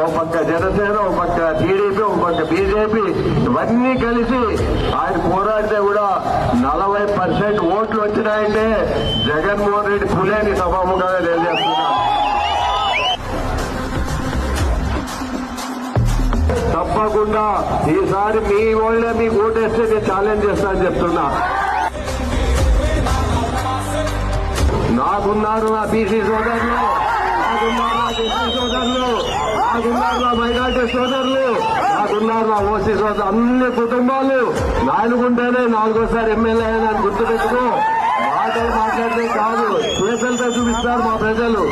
ఓ పక్క జనసేన, ఓ పక్క టీడీపీ, ఓ పక్క బీజేపీ ఇవన్నీ కలిసి ఆయన పోరాడితే కూడా 40% ఓట్లు వచ్చినాయంటే జగన్మోహన్ రెడ్డి పులేని సభాముఖంగా తెలియజేస్తున్నారు. తప్పకుండా ఈసారి మీ వాళ్ళే మీకు ఓటేస్తే నేను ఛాలెంజ్ చేస్తానని చెప్తున్నా. నాకున్నారు నా బీసీ సోదరులు, నాకున్నారు నా ఎస్సీ సోదరులు, నాకున్నారు నా మైనార్టీ సోదరులు, నాకున్నారు నా ఓసీ సోదరులు. అన్ని కుటుంబాలు నాలుగుంటేనే 4వ ఎమ్మెల్యే అని గుర్తుపెట్టుకో. మాటలు మాట్లాడితే కాదు, చేతులతో చూపిస్తారు మా ప్రజలు.